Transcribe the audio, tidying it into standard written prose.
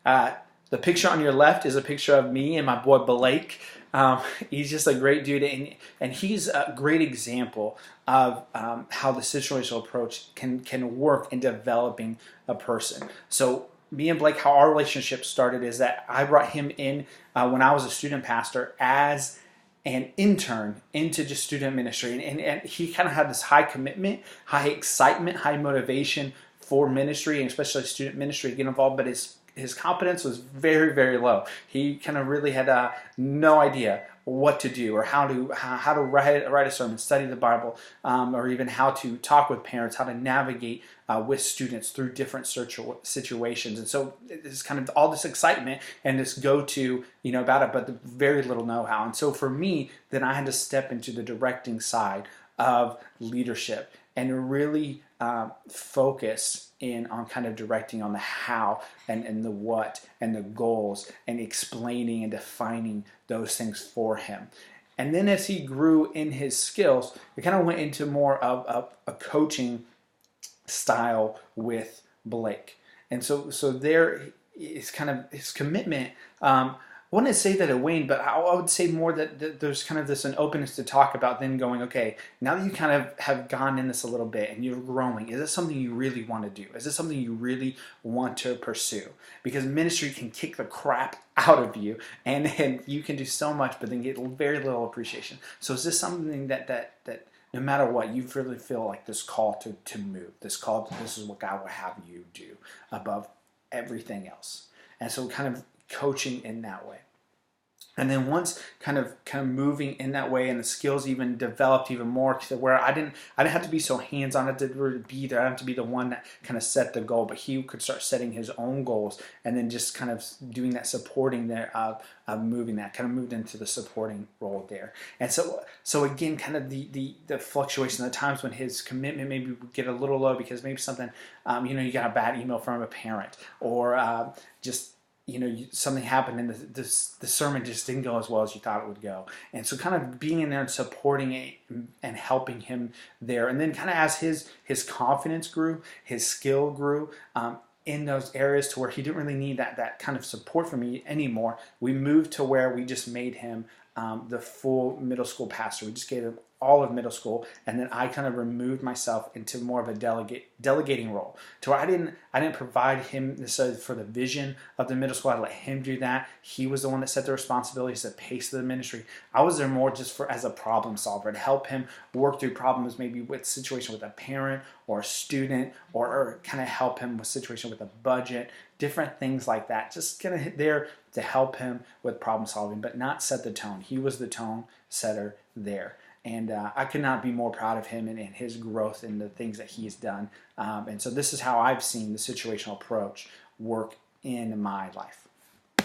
The picture on your left is a picture of me and my boy Blake. He's just a great dude, and he's a great example of how the situational approach can work in developing a person. So me and Blake, how our relationship started is that I brought him in when I was a student pastor as an intern into just student ministry. And he kind of had this high commitment, high excitement, high motivation for ministry, and especially student ministry to get involved, but his competence was very, very low. He kind of really had no idea what to do or how to write a sermon, study the Bible, or even how to talk with parents, how to navigate with students through different situations. And so it's kind of all this excitement and this go-to, about it, but very little know-how. And so for me, then I had to step into the directing side of leadership and really focus in on kind of directing on the how and the what and the goals and explaining and defining those things for him. And then as he grew in his skills, it kind of went into more of a coaching style with Blake. And so there is kind of his commitment. I wouldn't say that it waned, but I would say more that there's kind of an openness to talk about then going, okay, now that you kind of have gone in this a little bit and you're growing, is this something you really want to do? Is this something you really want to pursue? Because ministry can kick the crap out of you and you can do so much, but then get very little appreciation. So is this something that no matter what, you really feel like this call to move, this is what God would have you do above everything else? And so kind of coaching in that way. And then once kind of moving in that way, and the skills even developed even more to where I didn't have to be so hands-on. I didn't really be there. I didn't have to be the one that kind of set the goal, but he could start setting his own goals and then just kind of doing that supporting there of moving that, kind of moved into the supporting role there. And so again, kind of the fluctuation, the times when his commitment maybe would get a little low because maybe something, you got a bad email from a parent, or just something happened and the sermon just didn't go as well as you thought it would go. And so kind of being in there and supporting it and helping him there. And then kind of as his confidence grew, his skill grew in those areas to where he didn't really need that kind of support from me anymore, we moved to where we just made him the full middle school pastor. We just gave him all of middle school, and then I kind of removed myself into more of a delegating role, to where I didn't provide him necessarily for the vision of the middle school. I let him do that. He was the one that set the responsibilities, the pace of the ministry. I was there more just as a problem solver, to help him work through problems, maybe with situation with a parent or a student, or kind of help him with situation with a budget, different things like that. Just kind of there to help him with problem solving, but not set the tone. He was the tone setter there. And I could not be more proud of him and his growth and the things that he has done. And so this is how I've seen the situational approach work in my life.